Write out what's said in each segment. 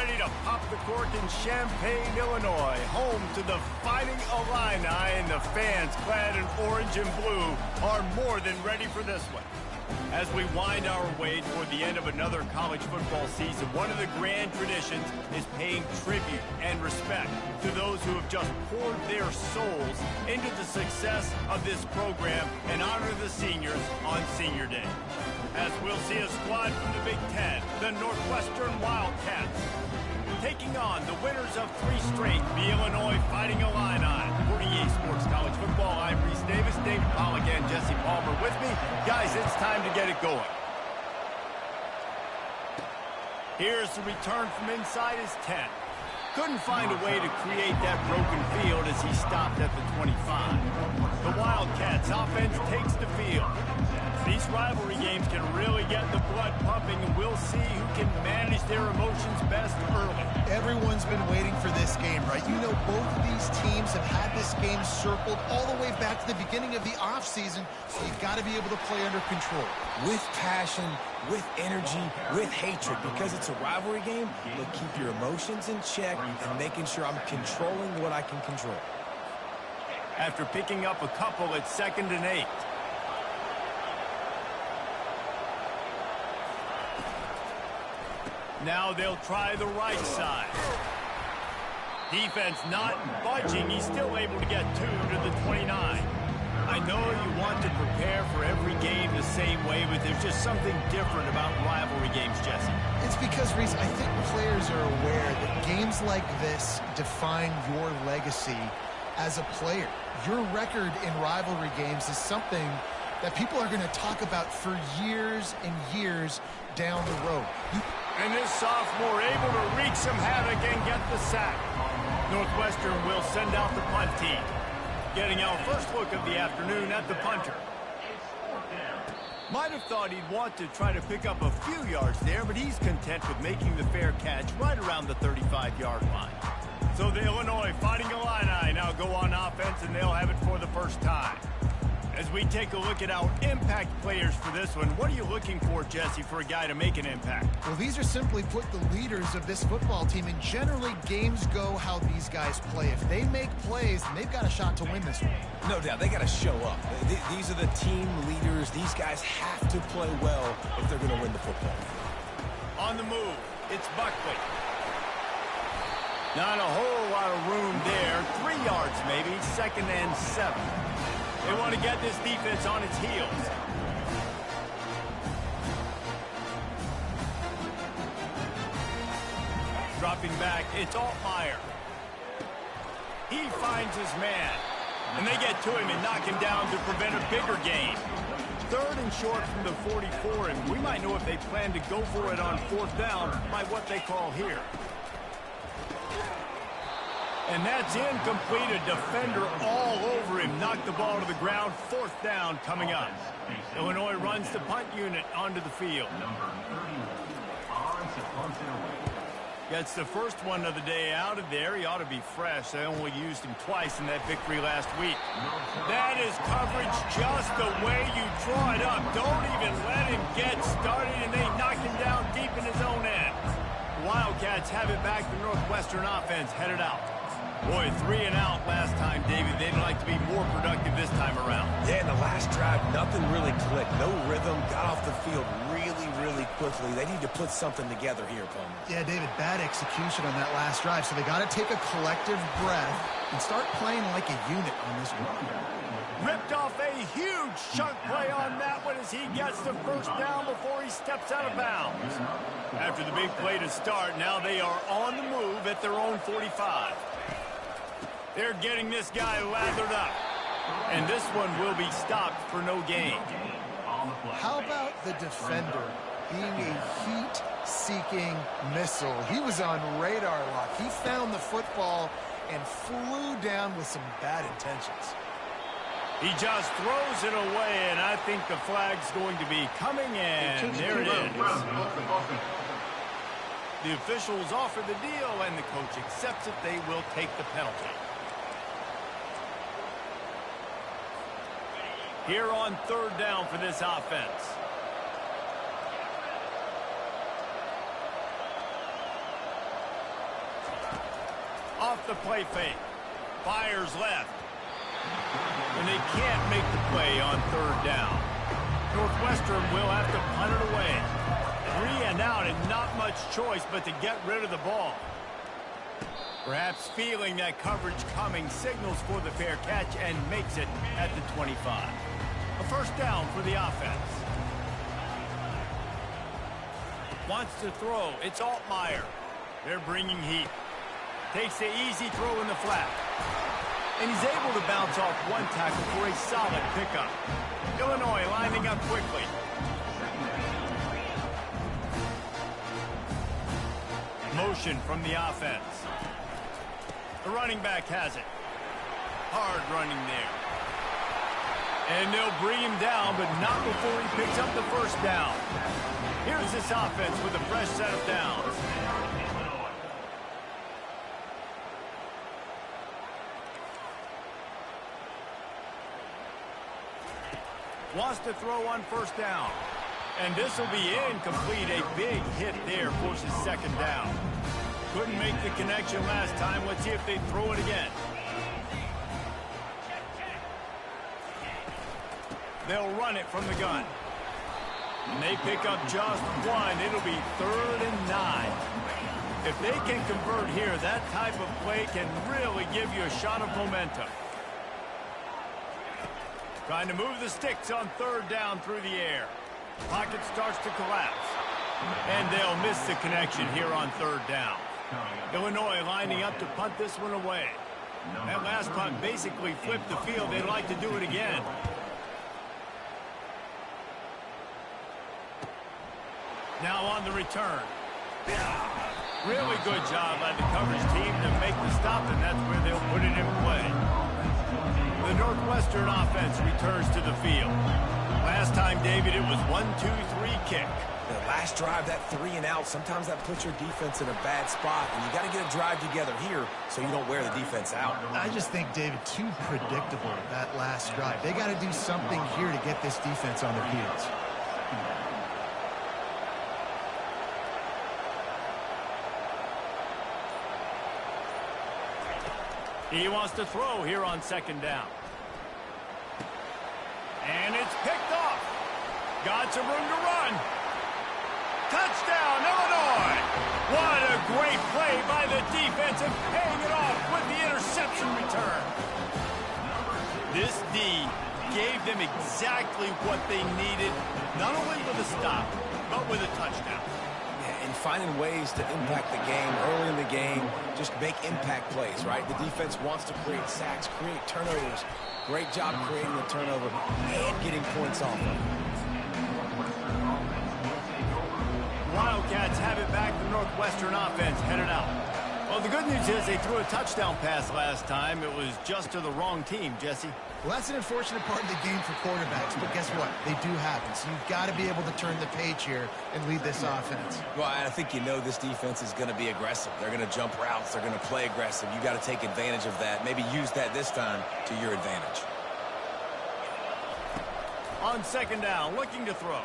ready to pop the cork in Champaign, Illinois, home to the Fighting Illini, and the fans clad in orange and blue are more than ready for this one. As we wind our way toward the end of another college football season, one of the grand traditions is paying tribute and respect to those who have just poured their souls into the success of this program and honor the seniors on Senior Day. As we'll see a squad from the Big Ten, the Northwestern Wildcats, taking on the winners of 3 straight, the Illinois Fighting Illini. For EA Sports College Football, I'm Reese Davis, David Pollack, and Jesse Palmer with me. Guys, it's time to get it going. Here's the return from inside his 10. Couldn't find a way to create that broken field as he stopped at the 25. The Wildcats offense takes the field. These rivalry games can really get the blood pumping, and we'll see who can manage their emotions best early. Everyone's been waiting for this game, right? You know, both of these teams have had this game circled all the way back to the beginning of the offseason, so you've got to be able to play under control. With passion, with energy, with hatred, because it's a rivalry game. Look, keep your emotions in check and making sure I'm controlling what I can control. After picking up a couple at 2nd and 8. Now they'll try the right side. Defense not budging. He's still able to get 2 to the 29. I know you want to prepare for every game the same way, but there's just something different about rivalry games, Jesse. It's because, Reese, I think players are aware that games like this define your legacy as a player. Your record in rivalry games is something that people are going to talk about for years and years down the road. And this sophomore able to wreak some havoc and get the sack. Northwestern will send out the punt team. Getting our first look of the afternoon at the punter. Might have thought he'd want to try to pick up a few yards there, but he's content with making the fair catch right around the 35-yard line. So the Illinois Fighting Illini now go on offense, and they'll have it for the first time. As we take a look at our impact players for this one, what are you looking for, Jesse, for a guy to make an impact? Well, these are simply put the leaders of this football team, and generally games go how these guys play. If they make plays, then they've got a shot to win this one. No doubt, they got to show up. These are the team leaders. These guys have to play well if they're going to win the football. On the move, it's Buckley. Not a whole lot of room there. 3 yards maybe, 2nd and 7. They want to get this defense on its heels. Dropping back, it's Altmaier. He finds his man. And they get to him and knock him down to prevent a bigger gain. 3rd and short from the 44, and we might know if they plan to go for it on 4th down by what they call here. And that's incomplete. A defender all over him. Knocked the ball to the ground. 4th down coming up. Illinois runs the punt unit onto the field. Gets the first one of the day out of there. He ought to be fresh. They only used him twice in that victory last week. That is coverage just the way you draw it up. Don't even let him get started, and they knock him down deep in his own end. Wildcats have it back. The Northwestern offense headed out. Boy, 3 and out last time, David. They'd like to be more productive this time around. Yeah, in the last drive, nothing really clicked. No rhythm. Got off the field really quickly. They need to put something together here, Palmer. Yeah, David, bad execution on that last drive. So they got to take a collective breath and start playing like a unit on this one. Ripped off a huge chunk play on that one as he gets the first down before he steps out of bounds. After the big play to start, now they are on the move at their own 45. They're getting this guy lathered up. And this one will be stopped for no gain. How about the defender being a heat-seeking missile? He was on radar lock. He found the football and flew down with some bad intentions. He just throws it away, and I think the flag's going to be coming, and there it is. The officials offer the deal, and the coach accepts it. They will take the penalty. Here on 3rd down for this offense. Off the play fake. Fires left. And they can't make the play on third down. Northwestern will have to punt it away. 3 and out and not much choice but to get rid of the ball. Perhaps feeling that coverage coming, signals for the fair catch and makes it at the 25. A first down for the offense. Wants to throw. It's Altmaier. They're bringing heat. Takes the easy throw in the flat. And he's able to bounce off one tackle for a solid pickup. Illinois lining up quickly. Motion from the offense. The running back has it. Hard running there. And they'll bring him down, but not before he picks up the first down. Here's this offense with a fresh set of downs. Wants to throw on first down. And this will be incomplete. A big hit there forces second down. Couldn't make the connection last time. Let's see if they throw it again. They'll run it from the gun. And they pick up just one. It'll be 3rd and 9. If they can convert here, that type of play can really give you a shot of momentum. Trying to move the sticks on third down through the air. Pocket starts to collapse. And they'll miss the connection here on third down. Illinois lining up to punt this one away. That last punt basically flipped the field. They'd like to do it again. Now on the return. Really good job by the coverage team to make the stop, and that's where they'll put it in play. The Northwestern offense returns to the field. Last time, David, it was 1-2-3 kick. The last drive, that 3 and out, sometimes that puts your defense in a bad spot, and you got to get a drive together here so you don't wear the defense out. I just think, David, too predictable, that last drive. They got to do something here to get this defense on their heels. He wants to throw here on second down. And it's picked off. Got some room to run. Touchdown, Illinois. What a great play by the defense and paying it off with the interception return. This D gave them exactly what they needed, not only with a stop, but with a touchdown. And finding ways to impact the game early in the game, just make impact plays, right? The defense wants to create sacks, create turnovers. Great job creating the turnover and getting points off of it. Wildcats have it back. The Northwestern offense headed out. Well, the good news is they threw a touchdown pass last time. It was just to the wrong team, Jesse. Well, that's an unfortunate part of the game for quarterbacks, but guess what? They do happen. So you've got to be able to turn the page here and lead this offense. Well, I think you know this defense is going to be aggressive. They're going to jump routes. They're going to play aggressive. You got to take advantage of that. Maybe use that this time to your advantage. On second down, looking to throw.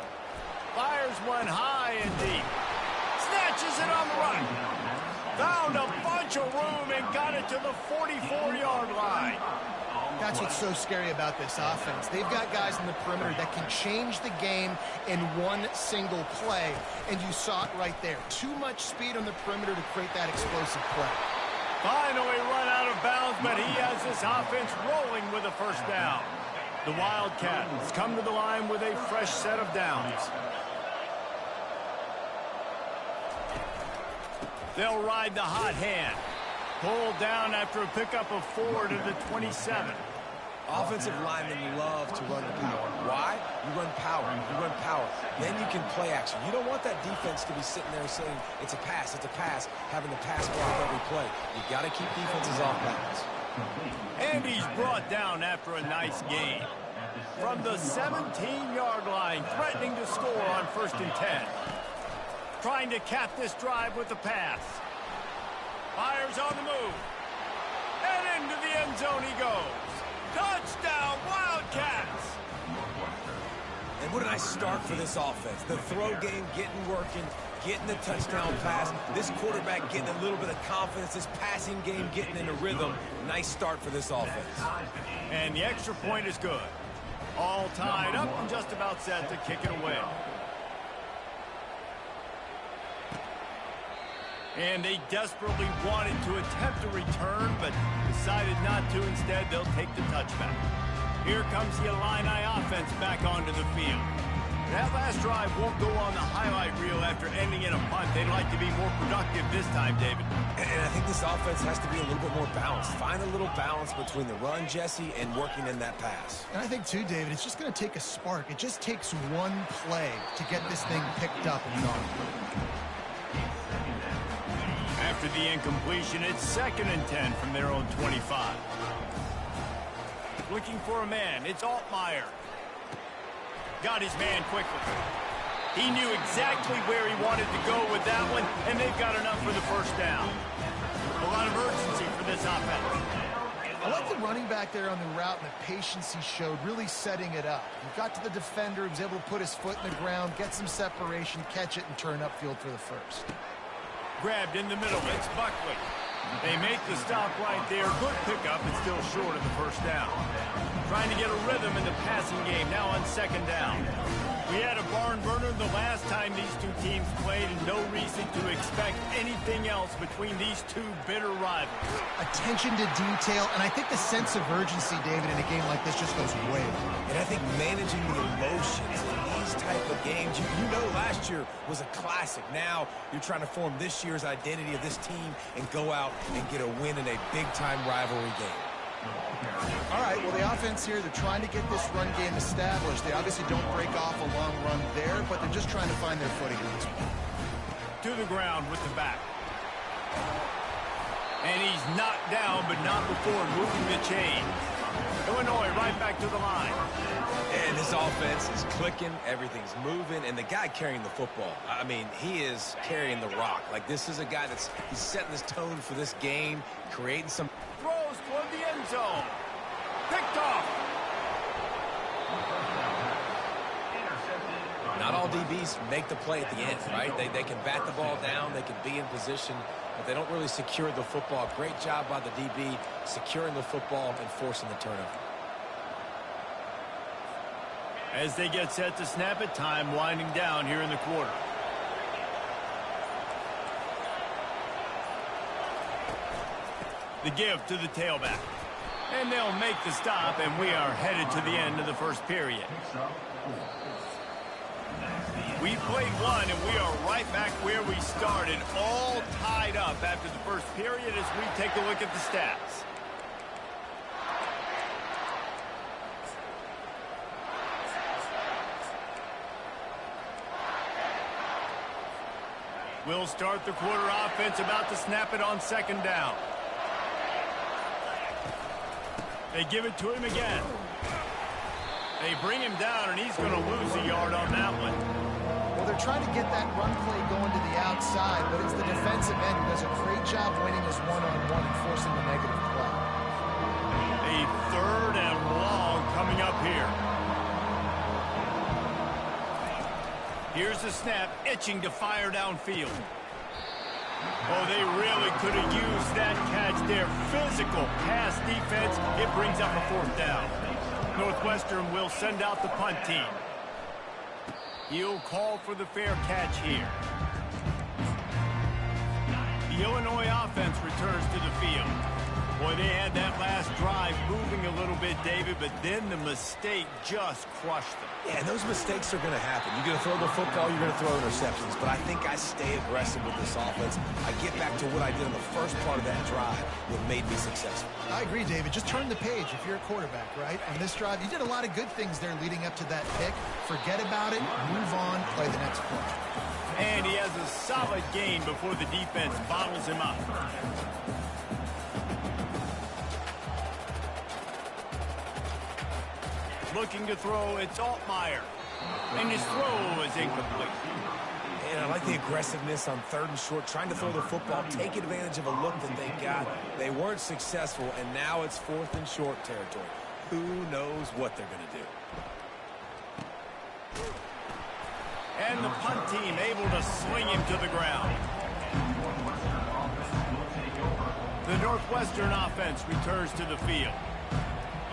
Fires one high and deep. Snatches it on the run. Found a bunch of room and got it to the 44-yard line. That's what's so scary about this offense. They've got guys in the perimeter that can change the game in one single play, and you saw it right there. Too much speed on the perimeter to create that explosive play. Finally run out of bounds, but he has this offense rolling with a first down. The Wildcats come to the line with a fresh set of downs. They'll ride the hot hand. Pulled down after a pickup of 4 to the 27. Offensive linemen love to run the power. Why? You run power. You run power. Then you can play action. You don't want that defense to be sitting there saying, it's a pass, having the pass block every play. You've got to keep defenses off balance. And he's brought down after a nice gain. From the 17-yard line, threatening to score on 1st and 10. Trying to cap this drive with the pass. Fires on the move. And into the end zone he goes. Touchdown, Wildcats! And what a nice start for this offense. The throw game getting working. getting the touchdown pass, this quarterback getting a little bit of confidence, this passing game getting in a rhythm. Nice start for this offense. And the extra point is good. All tied up and just about set to kick it away. And they desperately wanted to attempt a return, but decided not to. Instead, they'll take the touchback. Here comes the Illini offense back onto the field. That last drive won't go on the highlight reel after ending in a punt. They'd like to be more productive this time, David. And I think this offense has to be a little bit more balanced. Find a little balance between the run, Jesse, and working in that pass. And I think, too, David, it's just going to take a spark. It just takes one play to get this thing picked up and going. After the incompletion, it's 2nd and 10 from their own 25. Looking for a man. It's Altmaier. Got his man quickly. He knew exactly where he wanted to go with that one, and they've got enough for the first down. A lot of urgency for this offense. I like the running back there on the route and the patience he showed, really setting it up. He got to the defender, he was able to put his foot in the ground, get some separation, catch it, and turn upfield for the first. Grabbed in the middle. It's Buckley. They make the stop right there. Good pickup, but still short of the first down. Trying to get a rhythm in the passing game, now on 2nd down. We had a barn burner the last time these two teams played, and no reason to expect anything else between these two bitter rivals. Attention to detail, and I think the sense of urgency, David, in a game like this just goes way up. And I think managing the emotions in these type of games, you know last year was a classic. Now you're trying to form this year's identity of this team and go out and get a win in a big-time rivalry game. All right, well, the offense here, they're trying to get this run game established. They obviously don't break off a long run there, but they're just trying to find their footing at this point. To the ground with the back. And he's knocked down, but not before moving the chain. Illinois right back to the line. And this offense is clicking, everything's moving, and the guy carrying the football, I mean, he is carrying the rock. Like, this is a guy he's setting this tone for this game, creating some... Throws toward the end zone. Picked off. Not all DBs make the play at the end, right? They can bat the ball down, they can be in position, but they don't really secure the football. Great job by the DB securing the football and forcing the turnover. As they get set to snap it, time winding down here in the quarter. The give to the tailback. And they'll make the stop, and we are headed to the end of the first period. We played one, and we are right back where we started, all tied up after the first period as we take a look at the stats. We'll start the quarter offense, about to snap it on 2nd down. They give it to him again. They bring him down, and he's going to lose a yard on that one. Well, they're trying to get that run play going to the outside, but it's the defensive end who does a great job winning his one-on-one and forcing the negative play. A 3rd and long coming up here. Here's the snap, itching to fire downfield. Oh, they really could have used that catch there. Physical pass defense. It brings up a 4th down. Northwestern will send out the punt team. He'll call for the fair catch here. The Illinois offense returns to the field. Boy, they had that last drive moving a little bit, David, but then the mistake just crushed them. Yeah, and those mistakes are going to happen. You're going to throw the football, you're going to throw interceptions. But I think I stay aggressive with this offense. I get back to what I did in the first part of that drive that made me successful. I agree, David. Just turn the page if you're a quarterback, right? On this drive, you did a lot of good things there leading up to that pick. Forget about it, move on, play the next play. And he has a solid gain before the defense bottles him up. Looking to throw, it's Altmaier. And his throw is incomplete. And I like the aggressiveness on 3rd and short, trying to throw the football, take advantage of a look that they got. They weren't successful, and now it's 4th and short territory. Who knows what they're going to do? And the punt team able to sling him to the ground. The Northwestern offense returns to the field.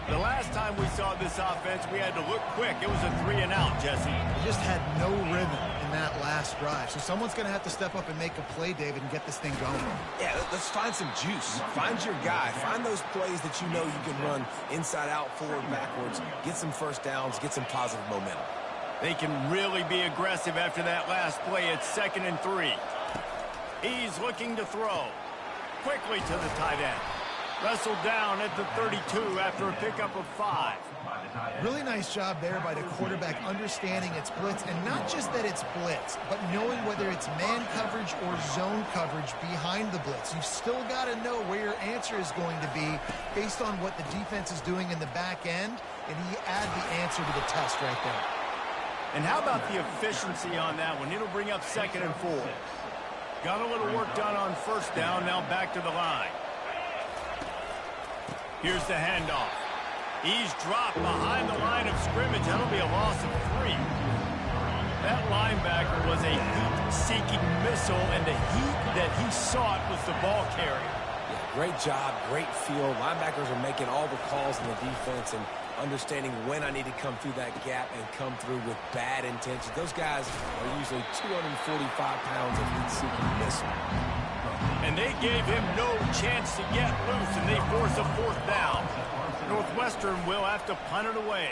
The last time we saw this offense, we had to look quick. It was a 3-and-out, Jesse. They just had no rhythm in that last drive. So someone's going to have to step up and make a play, David, and get this thing going. Yeah, let's find some juice. Find your guy. Find those plays that you know you can run inside out, forward, backwards. Get some first downs. Get some positive momentum. They can really be aggressive after that last play. It's 2nd and 3. He's looking to throw. Quickly to the tight end. Wrestled down at the 32 after a pickup of 5. Really nice job there by the quarterback understanding it's blitz, and not just that it's blitz, but knowing whether it's man coverage or zone coverage behind the blitz. You've still got to know where your answer is going to be based on what the defense is doing in the back end, and he add the answer to the test right there. And how about the efficiency on that one? It'll bring up 2nd and 4. Got a little work done on first down, now back to the line. Here's the handoff. He's dropped behind the line of scrimmage. That'll be a loss of 3. That linebacker was a heat-seeking missile, and the heat that he sought was the ball carrier. Yeah, great job, great feel. Linebackers are making all the calls in the defense and understanding when I need to come through that gap and come through with bad intentions. Those guys are usually 245 pounds of heat-seeking missile. And they gave him no chance to get loose, and they force a 4th down. Northwestern will have to punt it away.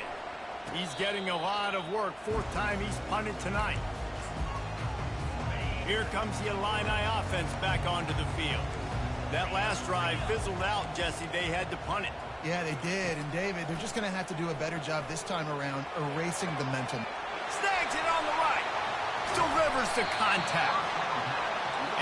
He's getting a lot of work. 4th time he's punted tonight. Here comes the Illini offense back onto the field. That last drive fizzled out, Jesse. They had to punt it. Yeah, they did. And, David, they're just going to have to do a better job this time around erasing the mental. Snags it on the right. Delivers to contact.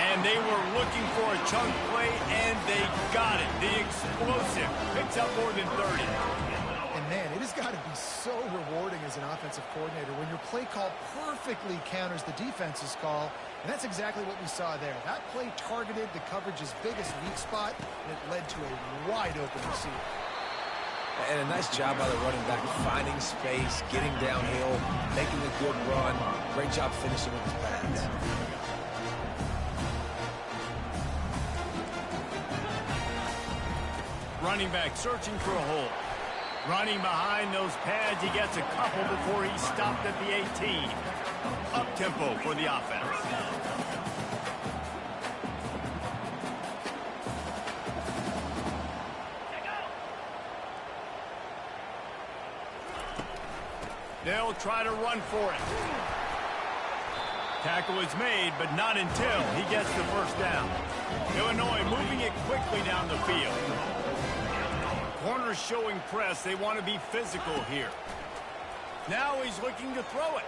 And they were looking for a chunk play, and they got it. The explosive picks up more than 30. And, man, it has got to be so rewarding as an offensive coordinator when your play call perfectly counters the defense's call. And that's exactly what we saw there. That play targeted the coverage's biggest weak spot, and it led to a wide-open receiver. And a nice job by the running back, finding space, getting downhill, making a good run. Great job finishing with his pads. Running back searching for a hole. Running behind those pads, he gets a couple before he stopped at the 18. Up-tempo for the offense. They'll try to run for it. Tackle is made, but not until he gets the first down. Illinois moving it quickly down the field. Corners showing press. They want to be physical here. Now he's looking to throw it.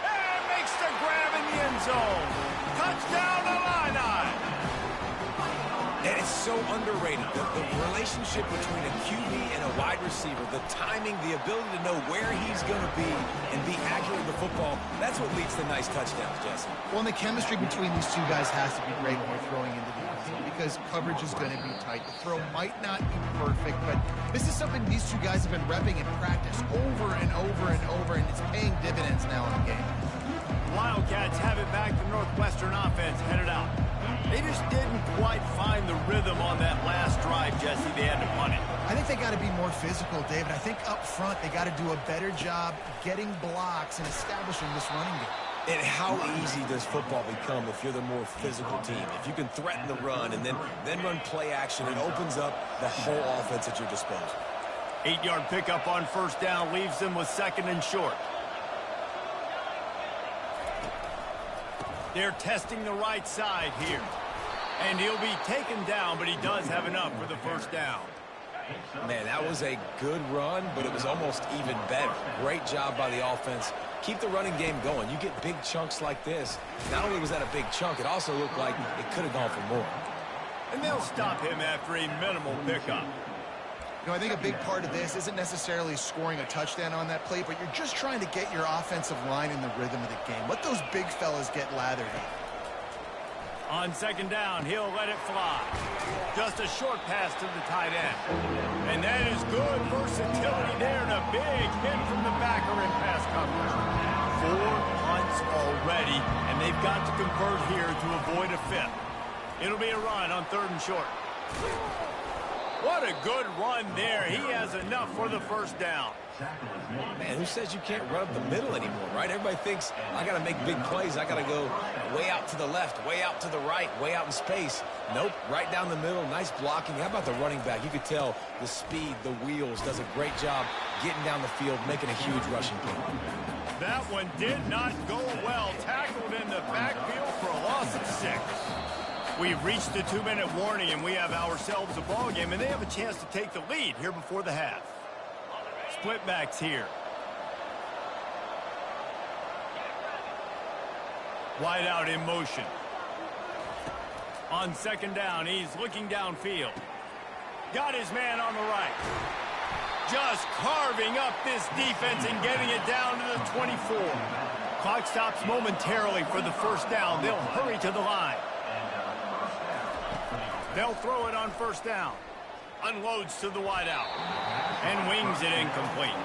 And makes the grab in the end zone. Touchdown, Illini! And it's so underrated. The relationship between a QB and a wide receiver, the timing, the ability to know where he's going to be and be accurate with the football, that's what leads to nice touchdowns, Jesse. Well, and the chemistry between these two guys has to be great when you're throwing into the end zone because coverage is going to be tight. The throw might not be perfect, but this is something these two guys have been repping in practice over and over and over, and it's paying dividends now in the game. Wildcats have it back. The Northwestern offense headed out. They just didn't quite find the rhythm on that last drive, Jesse. They had to punt it. I think they got to be more physical, David. I think up front they got to do a better job getting blocks and establishing this running game. And how easy does football become if you're the more physical team? If you can threaten the run and then run play action, it opens up the whole offense at your disposal. 8-yard pickup on first down leaves them with 2nd and short. They're testing the right side here. And he'll be taken down, but he does have enough for the first down. Man, that was a good run, but it was almost even better. Great job by the offense. Keep the running game going. You get big chunks like this. Not only was that a big chunk, it also looked like it could have gone for more. And they'll stop him after a minimal pickup. You know, I think a big part of this isn't necessarily scoring a touchdown on that play, but you're just trying to get your offensive line in the rhythm of the game. Let those big fellas get lathered in. On 2nd down, he'll let it fly. Just a short pass to the tight end. And that is good versatility there and a big hit from the backer in pass coverage. 4 punts already, and they've got to convert here to avoid a 5th. It'll be a run on 3rd and short. What a good run there. He has enough for the first down. Man, who says you can't run up the middle anymore, right? Everybody thinks, I got to make big plays. I got to go way out to the left, way out to the right, way out in space. Nope, right down the middle. Nice blocking. How about the running back? You could tell the speed, the wheels, does a great job getting down the field, making a huge rushing play. That one did not go well. Tackled in the backfield for a loss of 6. We've reached the 2-minute warning, and we have ourselves a ball game, and they have a chance to take the lead here before the half. Split backs here. Wide out in motion. On 2nd down, he's looking downfield. Got his man on the right. Just carving up this defense and getting it down to the 24. Clock stops momentarily for the first down. They'll hurry to the line. They'll throw it on 1st down. Unloads to the wideout. And wings it incomplete.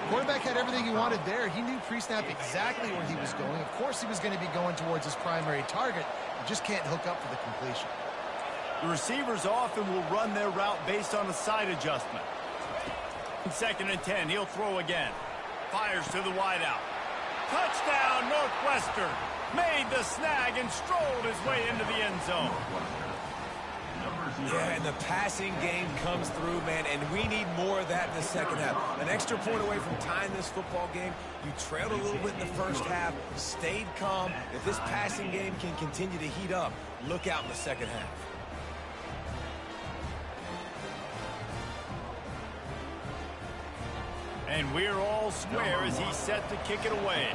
Quarterback had everything he wanted there. He knew pre-snap exactly where he was going. Of course he was going to be going towards his primary target. You just can't hook up for the completion. The receivers often will run their route based on a side adjustment. 2nd and 10, he'll throw again. Fires to the wideout. Touchdown, Northwestern. Made the snag and strolled his way into the end zone. Yeah, and the passing game comes through, man, and we need more of that in the second half. An extra point away from tying this football game. You trailed a little bit in the first half, stayed calm. If this passing game can continue to heat up, look out in the second half. And we're all square as he's set to kick it away.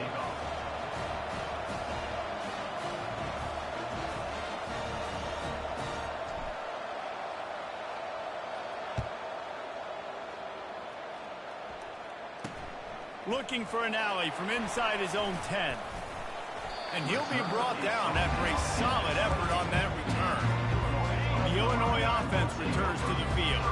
Looking for an alley from inside his own 10. And he'll be brought down after a solid effort on that return. The Illinois offense returns to the field.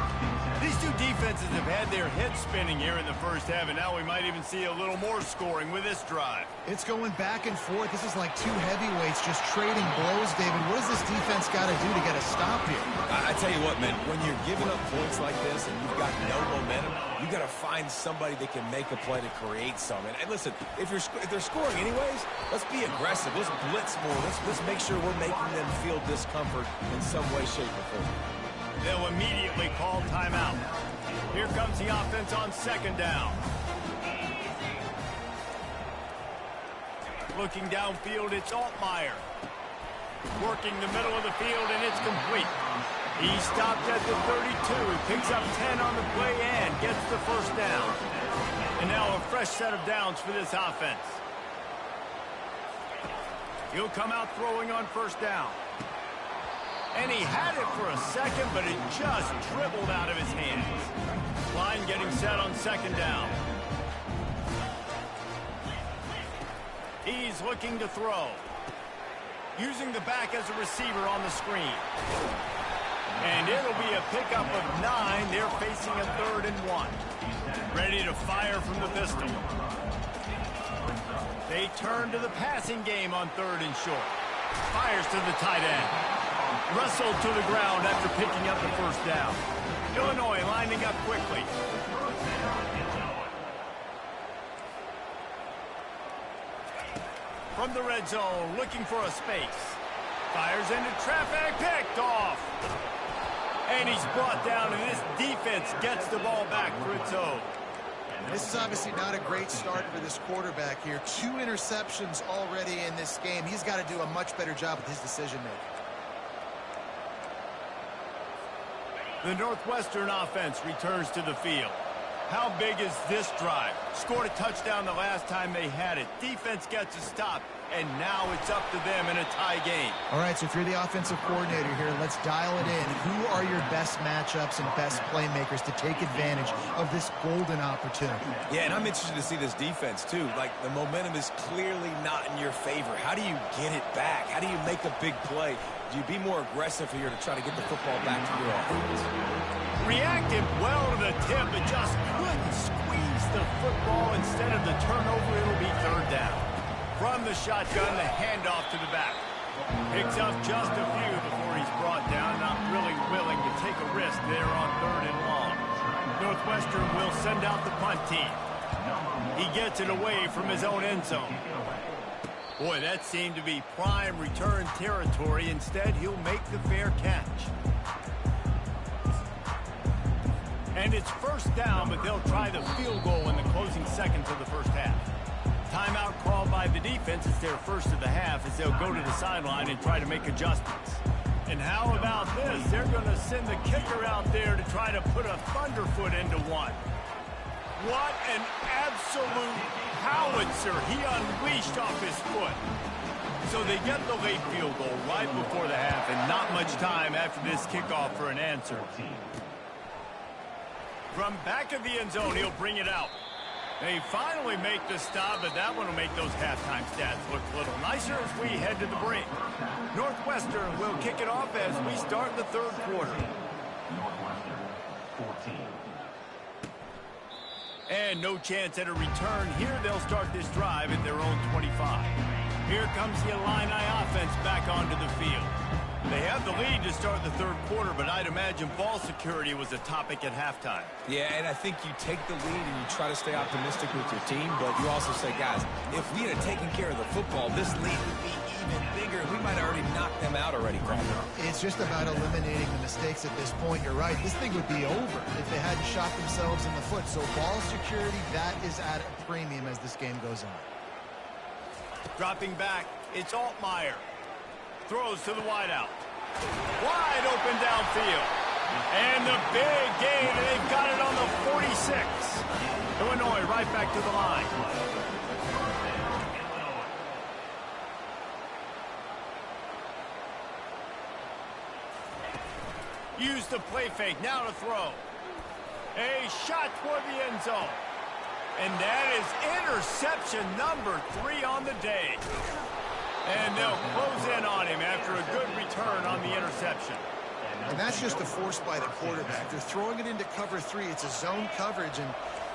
These two defenses have had their heads spinning here in the first half, and now we might even see a little more scoring with this drive. It's going back and forth. This is like two heavyweights just trading blows, David. What does this defense got to do to get a stop here? I tell you what, man, when you're giving up points like this and you've got no momentum, you got to find somebody that can make a play to create something. And listen, if they're scoring anyways, let's be aggressive. Let's blitz more. Let's make sure we're making them feel discomfort in some way, shape, or form. They'll immediately call timeout. Here comes the offense on 2nd down. Looking downfield, it's Altmaier. Working the middle of the field, and it's complete. He stopped at the 32. He picks up 10 on the play and gets the first down. And now a fresh set of downs for this offense. He'll come out throwing on 1st down. And he had it for a second, but it just dribbled out of his hands. Line getting set on 2nd down. He's looking to throw. Using the back as a receiver on the screen. And it'll be a pickup of 9. They're facing a 3rd and 1. Ready to fire from the pistol. They turn to the passing game on 3rd and short. Fires to the tight end. Wrestled to the ground after picking up the first down. Illinois lining up quickly. From the red zone, looking for a space. Fires into traffic, picked off. And he's brought down, and this defense gets the ball back for its own. This is obviously not a great start for this quarterback here. 2 interceptions already in this game. He's got to do a much better job with his decision-making. The Northwestern offense returns to the field. How big is this drive? Scored a touchdown the last time they had it. Defense gets a stop. and now it's up to them in a tie game. All right, so if you're the offensive coordinator here, let's dial it in. Who are your best matchups and best playmakers to take advantage of this golden opportunity? Yeah, and I'm interested to see this defense, too. Like, the momentum is clearly not in your favor. How do you get it back? How do you make a big play? Do you be more aggressive here to try to get the football back to your offense? Reacted well to the tip, but just couldn't squeeze the football. Instead of the turnover, it'll be third down. From the shotgun, the handoff to the back. Picks up just a few before he's brought down, not really willing to take a risk there on 3rd and long. Northwestern will send out the punt team. He gets it away from his own end zone. Boy, that seemed to be prime return territory. Instead, he'll make the fair catch. And it's first down, but they'll try the field goal in the closing seconds of the first half. Timeout called by the defense. It's their first of the half as they'll go to the sideline and try to make adjustments. And how about this? They're going to send the kicker out there to try to put a thunderfoot into one. What an absolute howitzer he unleashed off his foot. So they get the late field goal right before the half, and not much time after this kickoff for an answer. From back of the end zone, he'll bring it out. They finally make the stop, but that one will make those halftime stats look a little nicer as we head to the break. Northwestern will kick it off as we start the third quarter. And no chance at a return here. They'll start this drive at their own 25. Here comes the Illini offense back onto the field. They have the lead to start the third quarter, but I'd imagine ball security was a topic at halftime. Yeah, and I think you take the lead and you try to stay optimistic with your team, but you also say, guys, if we had taken care of the football, this lead would be even bigger. We might have already knocked them out already, Crawford. It's just about eliminating the mistakes at this point. You're right. This thing would be over if they hadn't shot themselves in the foot. So ball security, that is at a premium as this game goes on. Dropping back, it's Altmaier. Throws to the wideout. Wide open downfield. And the big gain, and they've got it on the 46. Illinois right back to the line. Use the play fake, now to throw. A shot toward the end zone. And that is interception number 3 on the day. And they'll close in on him after a good return on the interception. And that's just a force by the quarterback. They're throwing it into cover 3. It's a zone coverage. And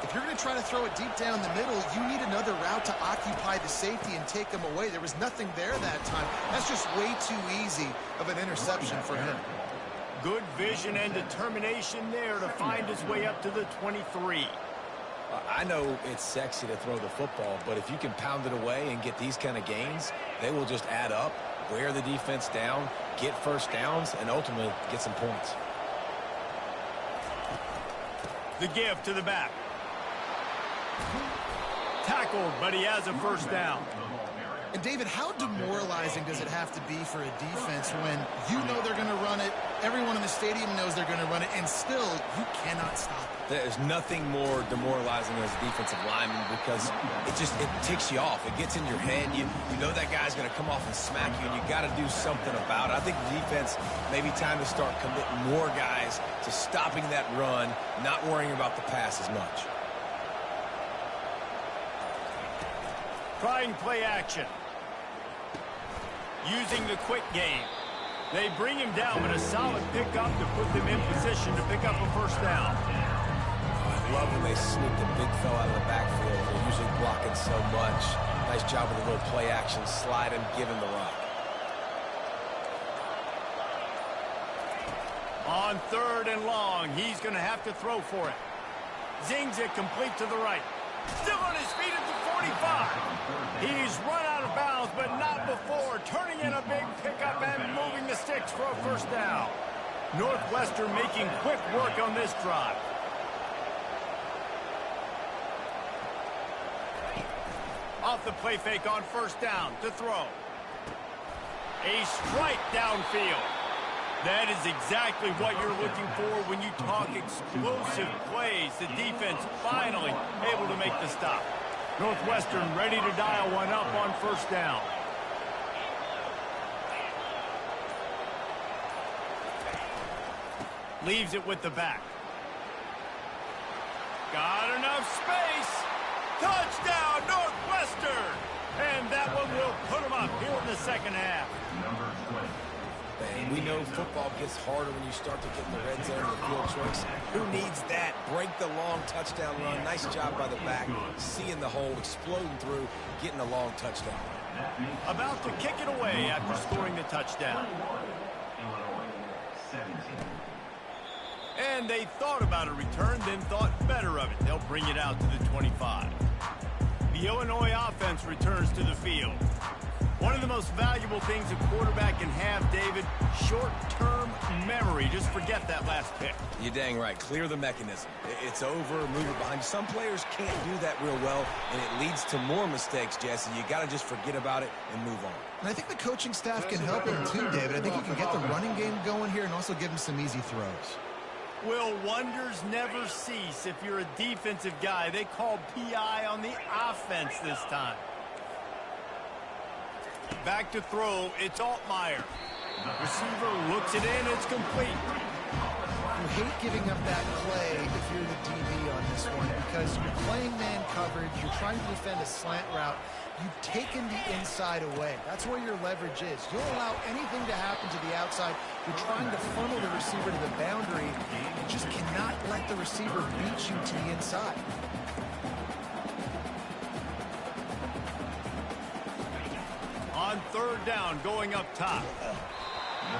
if you're going to try to throw it deep down the middle, you need another route to occupy the safety and take them away. There was nothing there that time. That's just way too easy of an interception for him. Good vision and determination there to find his way up to the 23. I know it's sexy to throw the football, but if you can pound it away and get these kind of gains, they will just add up, wear the defense down, get first downs, and ultimately get some points. The give to the back. Tackled, but he has a first down. And, David, how demoralizing does it have to be for a defense when you know they're going to run it, everyone in the stadium knows they're going to run it, and still you cannot stop it? There's nothing more demoralizing as a defensive lineman because it ticks you off. It gets in your head. You know that guy's going to come off and smack you, and you got to do something about it. I think the defense, maybe time to start committing more guys to stopping that run, not worrying about the pass as much. Trying play action. Using the quick game. They bring him down, but a solid pickup to put them in position to pick up a first down. I love when they sneak the big fella out of the backfield. They're usually blocking so much. Nice job with a little play action. Slide him, give him the rock. On 3rd and long, he's going to have to throw for it. Zings it complete to the right. Still on his feet at the 45. He's run out of bounds, but not before. Turning in a big pickup and moving the sticks for a first down. Northwestern making quick work on this drive. Off the play fake on first down to throw. A strike downfield. That is exactly what you're looking for when you talk explosive plays. The defense finally able to make the stop. Northwestern ready to dial one up on first down. Leaves it with the back. Got enough space. Touchdown, Northwestern! And that one will put them up here in the second half. And we know football gets harder when you start to get in the red zone and the field choice. Who needs that? Break the long touchdown run. Nice job by the back. Seeing the hole, exploding through, getting a long touchdown. About to kick it away after scoring the touchdown. And they thought about a return, then thought better of it. They'll bring it out to the 25. The Illinois offense returns to the field. One of the most valuable things a quarterback can have, David, short-term memory. Just forget that last pick. You're dang right. Clear the mechanism. It's over, move it behind you. Some players can't do that real well, and it leads to more mistakes, Jesse. You got to just forget about it and move on. And I think the coaching staff can help him too, David. I think you can get the running game going here and also give him some easy throws. Will wonders never cease if you're a defensive guy? They called PI on the offense this time. Back to throw, it's Altmaier. Receiver looks it in, it's complete. You hate giving up that play if you're the DB on this one because you're playing man coverage, you're trying to defend a slant route, you've taken the inside away. That's where your leverage is. You'll allow anything to happen to the outside. You're trying to funnel the receiver to the boundary. You just cannot let the receiver beat you to the inside. On third down, going up top.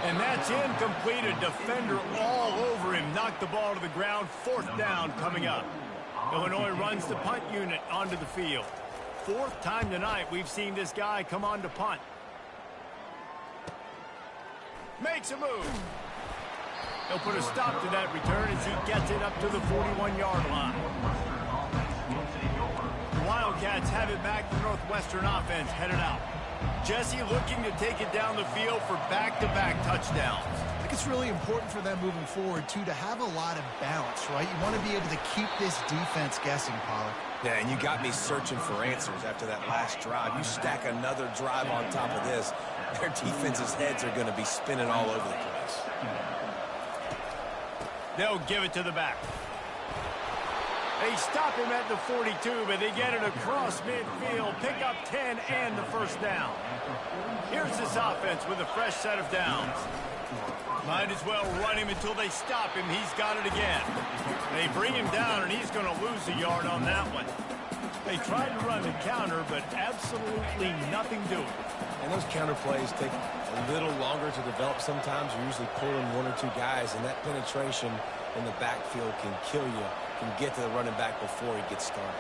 And that's incomplete. A defender all over him. Knocked the ball to the ground. Fourth down coming up. Illinois runs the punt unit onto the field. Fourth time tonight we've seen this guy come on to punt. Makes a move. He'll put a stop to that return as he gets it up to the 41-yard line. The Wildcats have it back. The Northwestern offense headed out. Jesse looking to take it down the field for back-to-back touchdowns. I think it's really important for them moving forward, too, to have a lot of balance, right? You want to be able to keep this defense guessing, Pollard. Yeah, and you got me searching for answers after that last drive. You stack another drive on top of this, their defense's heads are going to be spinning all over the place. They'll give it to the back. They stop him at the 42, but they get it across midfield. Pick up 10 and the first down. Here's this offense with a fresh set of downs. Might as well run him until they stop him. He's got it again. They bring him down, and he's going to lose a yard on that one. They tried to run the counter, but absolutely nothing doing. And those counter plays take a little longer to develop sometimes. You're usually pulling one or two guys, and that penetration in the backfield can kill you. Can get to the running back before he gets started.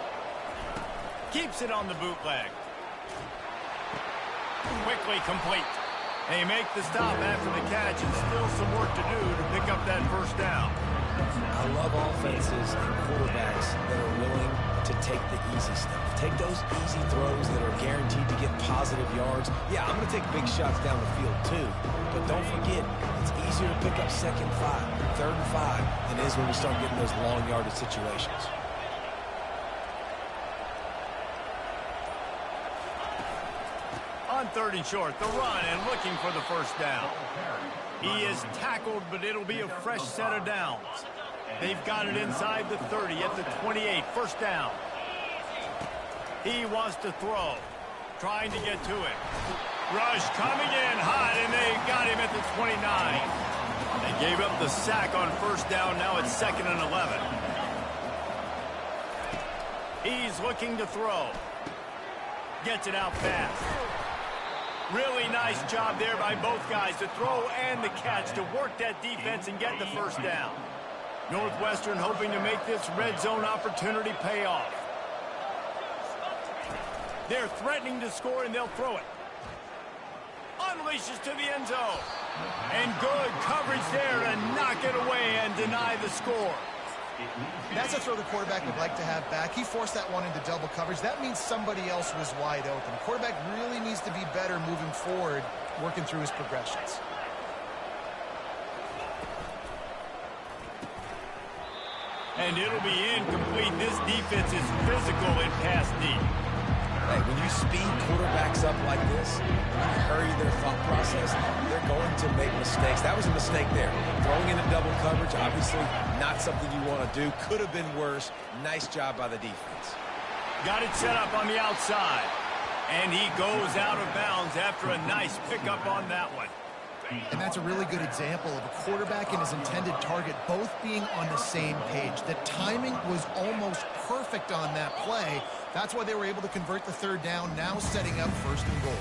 Keeps it on the bootleg. Quickly complete. They make the stop after the catch, and still some work to do to pick up that first down. I love offenses and quarterbacks that are willing to take the easy stuff. Take those easy throws that are guaranteed to get positive yards. Yeah, I'm going to take big shots down the field too, but don't forget, it's easier to pick up second 5, third and 5 than it is when we start getting those long yardage situations. On third and short, the run and looking for the first down. He is tackled, but it'll be a fresh set of downs. They've got it inside the 30 at the 28, first down. He wants to throw, trying to get to it. Rush coming in hot, and they got him at the 29. They gave up the sack on first down. Now it's 2nd and 11. He's looking to throw. Gets it out fast. Really nice job there by both guys, the throw and the catch, to work that defense and get the first down. Northwestern hoping to make this red zone opportunity pay off. They're threatening to score, and they'll throw it. Unleashes to the end zone. And good coverage there to knock it away and deny the score. That's a throw the quarterback would like to have back. He forced that one into double coverage. That means somebody else was wide open. The quarterback really needs to be better moving forward, working through his progressions. And it'll be incomplete. This defense is physical in pass deep. Hey, when you speed quarterbacks up like this, when you hurry their thought process, they're going to make mistakes. That was a mistake there. Throwing into double coverage, obviously not something you want to do. Could have been worse. Nice job by the defense. Got it set up on the outside. And he goes out of bounds after a nice pickup on that one. And that's a really good example of a quarterback and his intended target both being on the same page. The timing was almost perfect on that play. That's why they were able to convert the third down, now setting up first and goal.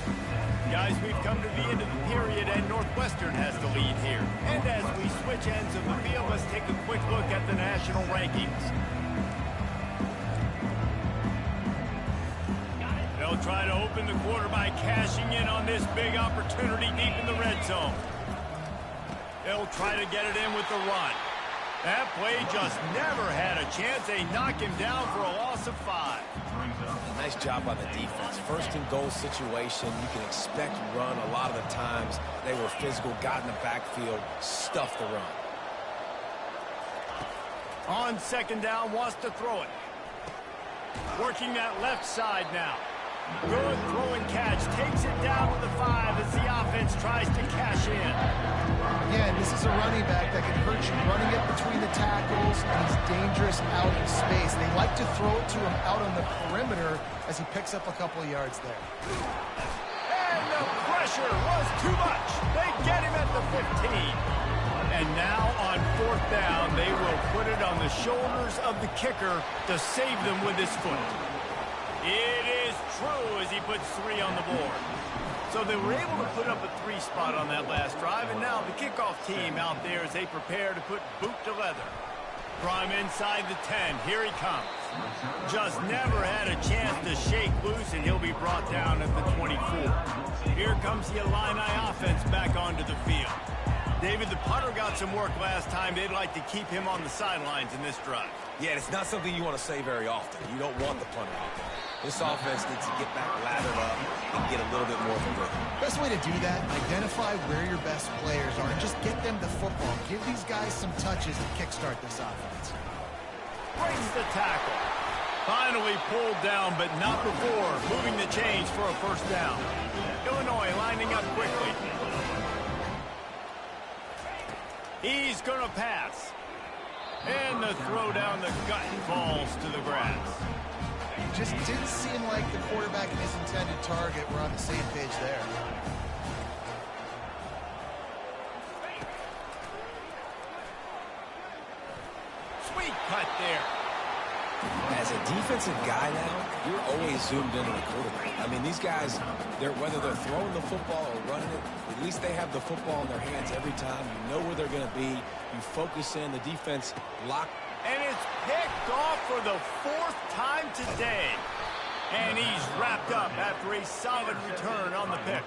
Guys, we've come to the end of the period, and Northwestern has the lead here. And as we switch ends of the field, let's take a quick look at the national rankings. They'll try to open the quarter by cashing in on this big opportunity deep in the red zone. They'll try to get it in with the run. That play just never had a chance. They knock him down for a loss of 5. Nice job by the defense. First and goal situation, you can expect run a lot of the times. They were physical, got in the backfield, stuffed the run. On second down, wants to throw it. Working that left side now. Good throw and catch. Takes it down to the 5 as the offense tries to cash in. Again, this is a running back that can hurt you running it between the tackles, and he's dangerous out in space. They like to throw it to him out on the perimeter as he picks up a couple of yards there. And the pressure was too much. They get him at the 15. And now on fourth down, they will put it on the shoulders of the kicker to save them with his foot. It is true as he puts 3 on the board. So they were able to put up a 3 spot on that last drive, and now the kickoff team out there as they prepare to put boot to leather. From inside the 10, here he comes. Just never had a chance to shake loose, and he'll be brought down at the 24. Here comes the Illini offense back onto the field. David, the punter got some work last time. They'd like to keep him on the sidelines in this drive. Yeah, it's not something you want to say very often. You don't want the punter out there. This offense needs to get back lathered up and get a little bit more of a rhythm. Best way to do that, identify where your best players are and just get them the football. Give these guys some touches to kickstart this offense. Breaks the tackle. Finally pulled down, but not before moving the chains for a first down. Illinois lining up quickly. He's going to pass. And the throw down the gut falls to the grass. Just didn't seem like the quarterback and his intended target were on the same page there. Sweet cut there. As a defensive guy now, you're always zoomed in on the quarterback. I mean, these guys, whether they're throwing the football or running it, at least they have the football in their hands every time. You know where they're going to be. You focus in. The defense locked. And it's picked off for the 4th time today. And he's wrapped up after a solid return on the pick.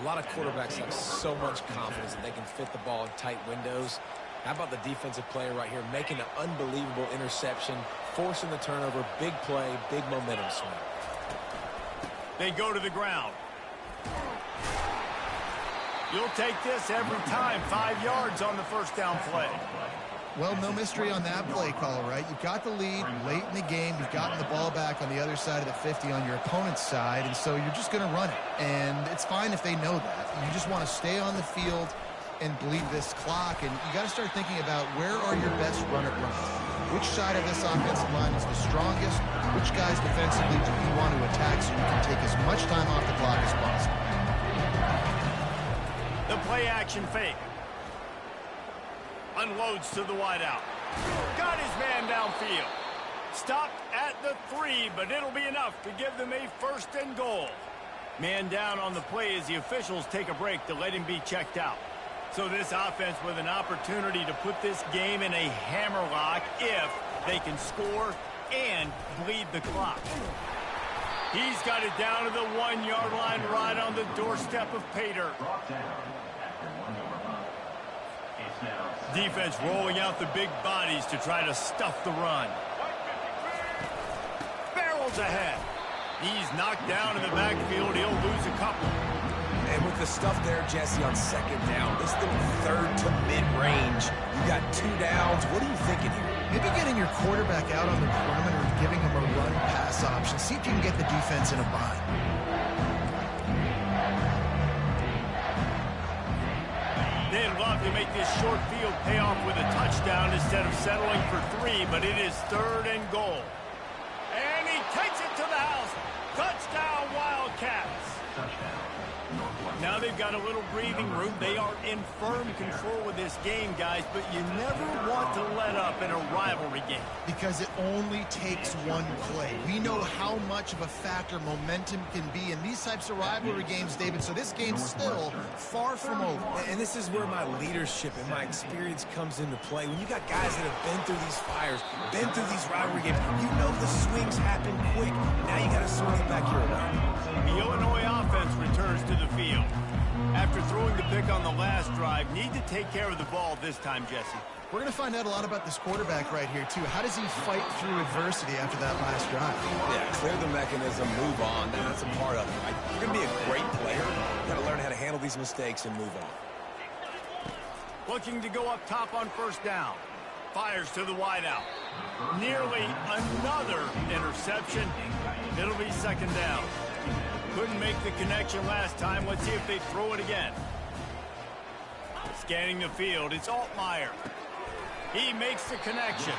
A lot of quarterbacks have so much confidence that they can fit the ball in tight windows. How about the defensive player right here making an unbelievable interception, forcing the turnover, big play, big momentum swing. They go to the ground. You'll take this every time. 5 yards on the first down play. Well, no mystery on that play call, right? You've got the lead late in the game. You've gotten the ball back on the other side of the 50 on your opponent's side, and so you're just going to run it. And it's fine if they know that. You just want to stay on the field and bleed this clock, and you got to start thinking about where are your best runner runs. Which side of this offensive line is the strongest? Which guys defensively do you want to attack so you can take as much time off the clock as possible? The play action fake. Unloads to the wideout. Got his man downfield. Stopped at the 3, but it'll be enough to give them a first and goal. Man down on the play as the officials take a break to let him be checked out. So this offense with an opportunity to put this game in a hammerlock if they can score and bleed the clock. He's got it down to the 1-yard line right on the doorstep of Pater. Defense rolling out the big bodies to try to stuff the run. Barrels ahead. He's knocked down in the backfield. He'll lose a couple. And with the stuff there, Jesse, on second down, this little third to mid-range, you got 2 downs. What are you thinking here? Maybe getting your quarterback out on the perimeter giving them a run-pass option. See if you can get the defense in a bind. They'd love to make this short field pay off with a touchdown instead of settling for 3, but it is 3rd and goal. And he takes it to the house. Touchdown, Wildcats. Now they've got a little breathing room. They are in firm control of this game, guys, but you never want to let up in a rivalry game. Because it only takes one play. We know how much of a factor momentum can be in these types of rivalry games, David, so this game's still far from over. And this is where my leadership and my experience comes into play. When you got guys that have been through these fires, been through these rivalry games, you know the swings happen quick. Now you got to swing it back your way. The Illinois offense returns to the field. After throwing the pick on the last drive, need to take care of the ball this time, Jesse. We're going to find out a lot about this quarterback right here, too. How does he fight through adversity after that last drive? Yeah, clear the mechanism, move on. That's a part of it. Right? You're going to be a great player. You got to learn how to handle these mistakes and move on. Looking to go up top on 1st down. Fires to the wideout. Nearly another interception. It'll be 2nd down. Couldn't make the connection last time. Let's see if they throw it again. Scanning the field, it's Altmaier. He makes the connection.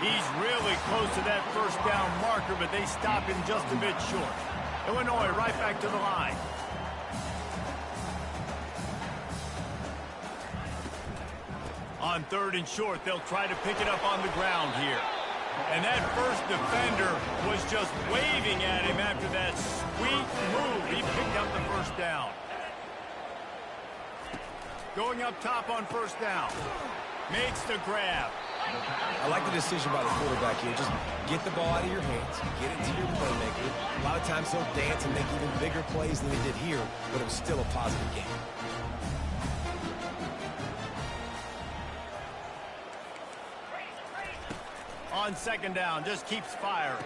He's really close to that 1st down marker, but they stop him just a bit short. Illinois right back to the line. On 3rd and short, they'll try to pick it up on the ground here. And that first defender was just waving at him after that sweet move. He picked up the 1st down. Going up top on 1st down. Makes the grab. I like the decision by the quarterback here. Just get the ball out of your hands. Get it to your playmaker. A lot of times he'll dance and make even bigger plays than he did here, but it was still a positive game. On 2nd down, just keeps firing.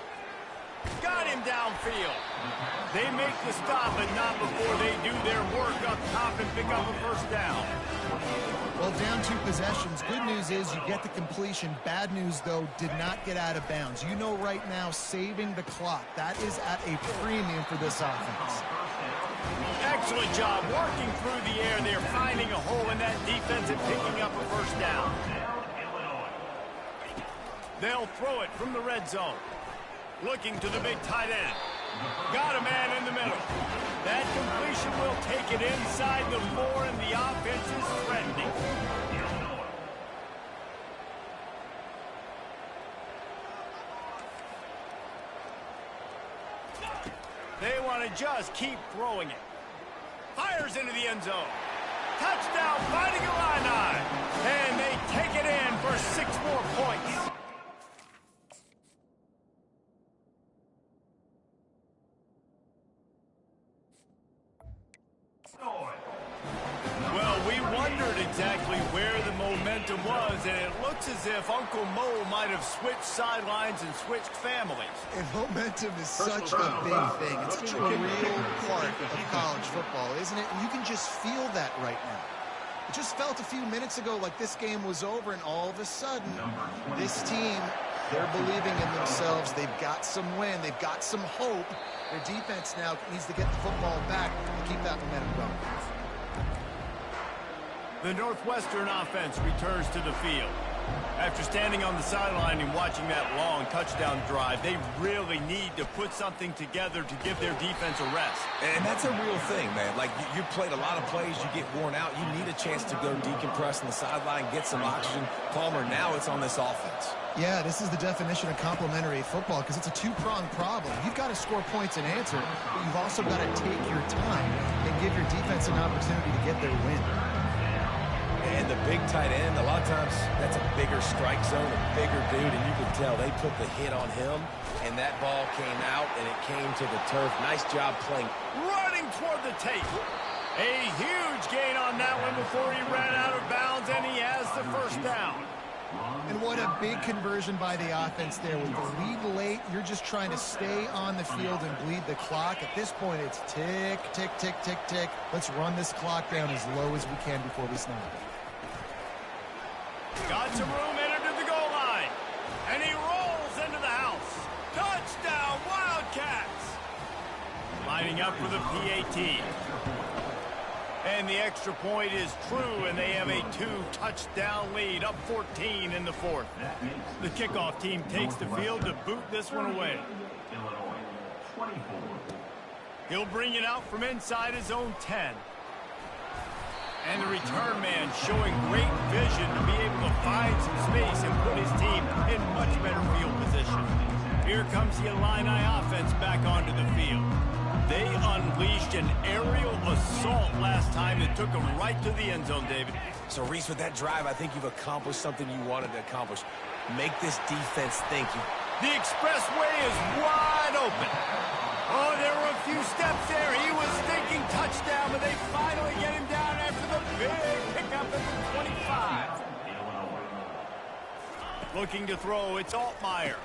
Got him downfield. They make the stop, but not before they do their work up top and pick up a 1st down. Well, down 2 possessions. Good news is you get the completion. Bad news, though, did not get out of bounds. You know right now, saving the clock. That is at a premium for this offense. Excellent job working through the air. They're finding a hole in that defense and picking up a 1st down. They'll throw it from the red zone. Looking to the big tight end. Got a man in the middle. That completion will take it inside the 4, and the offense is threatening. They want to just keep throwing it. Fires into the end zone. Touchdown, Fighting Illini. And they take it in for 6 more points. Well, we wondered exactly where the momentum was, and it looks as if Uncle Mo might have switched sidelines and switched families. And momentum is such a big thing. It's such a real part of college football, isn't it? And you can just feel that right now. It just felt a few minutes ago like this game was over, and all of a sudden, this team, they're believing in themselves. They've got some win. They've got some hope. Their defense now needs to get the football back and keep that momentum going. The Northwestern offense returns to the field. After standing on the sideline and watching that long touchdown drive, they really need to put something together to give their defense a rest. And that's a real thing, man. Like, you played a lot of plays, you get worn out, you need a chance to go decompress on the sideline, get some oxygen. Palmer, now it's on this offense. Yeah, this is the definition of complementary football because it's a 2-pronged problem. You've got to score points and answer, but you've also got to take your time and give your defense an opportunity to get their win. And the big tight end, a lot of times that's a bigger strike zone, a bigger dude, and you can tell they put the hit on him, and that ball came out, and it came to the turf. Nice job playing. Running toward the tape. A huge gain on that one before he ran out of bounds, and he has the 1st down. And what a big conversion by the offense there. With the lead late, you're just trying to stay on the field and bleed the clock. At this point, it's tick, tick, tick, tick, tick. Let's run this clock down as low as we can before we snap it. Got some room, entered to the goal line. And he rolls into the house. lining up for the PAT. And the extra point is true, and they have a 2-touchdown lead, up 14 in the fourth. The kickoff team takes the field to boot this one away. He'll bring it out from inside his own 10. And the return man showing great vision to be able to find some space and put his team in much better field position. Here comes the Illini offense back onto the field. They unleashed an aerial assault last time that took them right to the end zone, David. So, Reese, with that drive, I think you've accomplished something you wanted to accomplish. Make this defense think. The expressway is wide open. Oh, there were a few steps there. He was thinking touchdown, but they finally get him down after the big pickup at the 25. Looking to throw, it's Altmaier.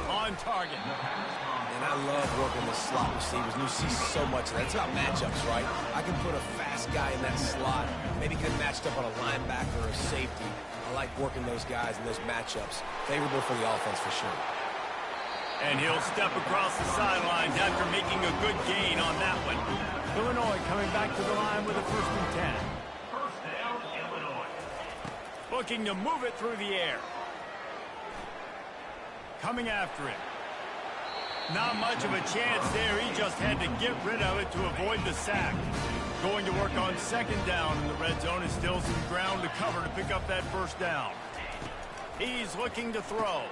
On target. And I love working the slot receivers. And you see so much of that. It's about matchups, right? I can put a fast guy in that slot, maybe get matched up on a linebacker or a safety. I like working those guys in those matchups. Favorable for the offense for sure. And he'll step across the sidelines after making a good gain on that one. Illinois coming back to the line with a 1st and 10. First down, Illinois. Looking to move it through the air. Coming after it. Not much of a chance there. He just had to get rid of it to avoid the sack. Going to work on 2nd down in the red zone. Is still some ground to cover to pick up that 1st down. He's looking to throw.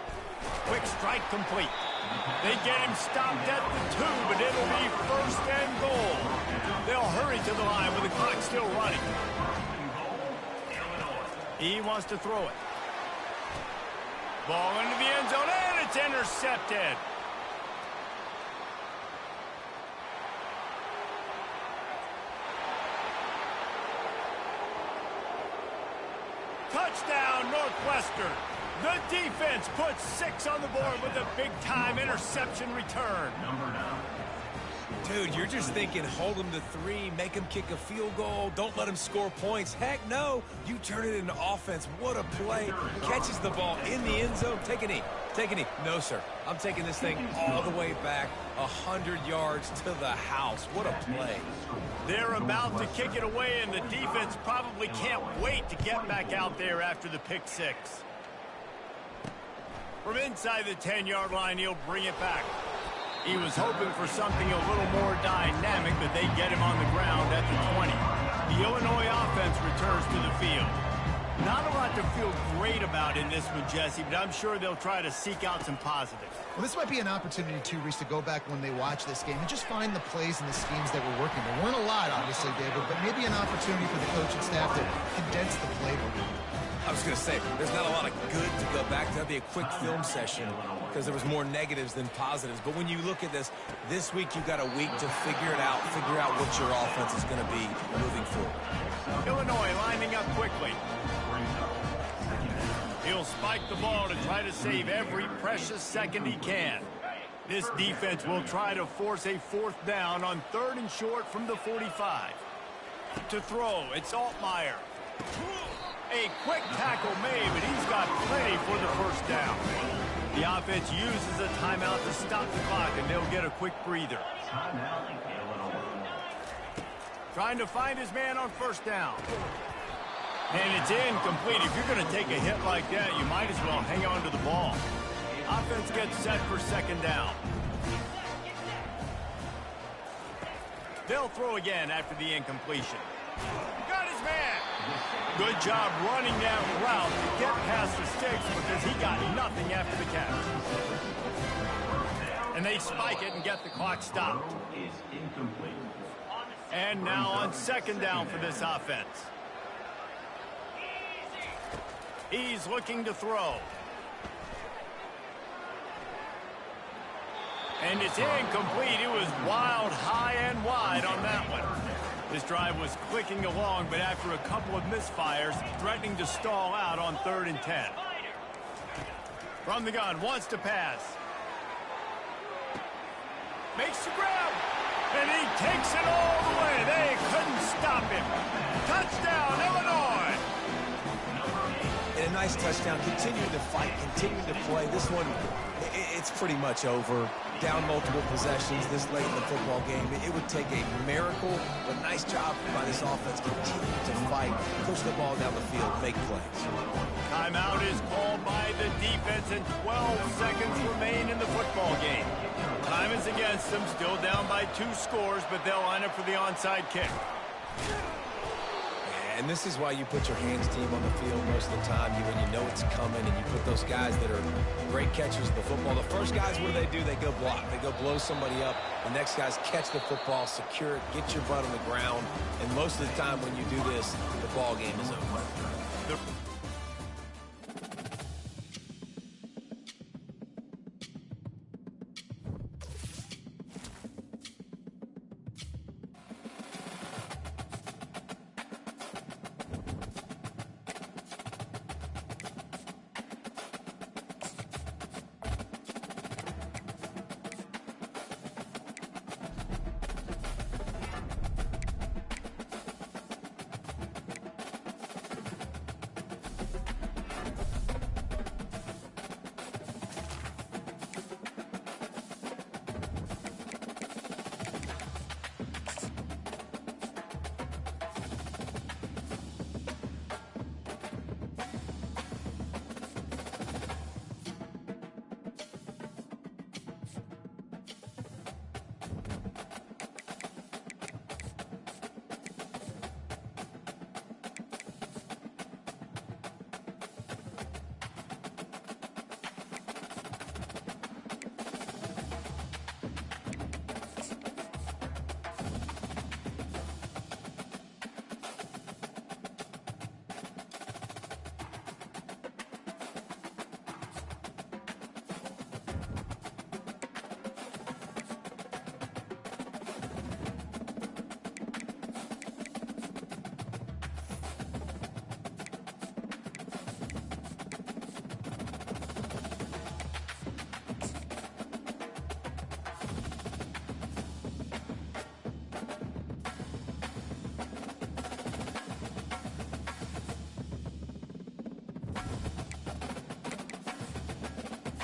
Quick strike complete. They get him stopped at the 2, but it'll be 1st and goal. They'll hurry to the line with the clock still running. He wants to throw it. Ball into the end zone, and it's intercepted. Touchdown, Northwestern. The defense puts 6 on the board with a big-time interception return. Dude, you're just thinking, hold him to 3, make him kick a field goal, don't let him score points. Heck no, you turn it into offense. What a play. Catches the ball in the end zone. Take a knee. Take a knee. No, sir. I'm taking this thing all the way back 100 yards to the house. What a play. They're about to kick it away, and the defense probably can't wait to get back out there after the pick 6. From inside the 10-yard line, he'll bring it back. He was hoping for something a little more dynamic, but they get him on the ground at the 20. The Illinois offense returns to the field. Not a lot to feel great about in this one, Jesse, but I'm sure they'll try to seek out some positives. Well, this might be an opportunity, too, Reese, to go back when they watch this game and just find the plays and the schemes that were working. There weren't a lot, obviously, David, but maybe an opportunity for the coaching staff to condense the playbook. I was going to say, there's not a lot of good to go back to. That'd be a quick film session because there was more negatives than positives. But when you look at this week you've got a week to figure out what your offense is going to be moving forward. Illinois lining up quickly. He'll spike the ball to try to save every precious second he can. This defense will try to force a 4th down on 3rd and short from the 45. To throw, it's Altmaier. A quick tackle made, but he's got plenty for the 1st down. The offense uses a timeout to stop the clock, and they'll get a quick breather. Trying to find his man on 1st down. And it's incomplete. If you're going to take a hit like that, you might as well hang on to the ball. Offense gets set for 2nd down. They'll throw again after the incompletion. Got his man. Good job running that route to get past the sticks because he got nothing after the catch. And they spike it and get the clock stopped. And now on 2nd down for this offense. He's looking to throw. And it's incomplete. It was wild, high and wide on that one. This drive was clicking along, but after a couple of misfires, threatening to stall out on 3rd and 10. From the gun, wants to pass. Makes the grab. And he takes it all the way. They couldn't stop him. Touchdown, Illinois. And a nice touchdown. Continuing to fight, continuing to play. This one, it's pretty much over. down multiple possessions this late in the football game. It would take a miracle, but nice job by this offense. Continue to fight, push the ball down the field, make plays. Timeout is called by the defense, and 12 seconds remain in the football game. Time is against them, still down by 2 scores, but they'll line up for the onside kick. And this is why you put your hands team on the field most of the time, when you know it's coming, and you put those guys that are great catchers of the football. The first guys, what do? They go block. They go blow somebody up. The next guys catch the football, secure it, get your butt on the ground. And most of the time when you do this, the ball game is over.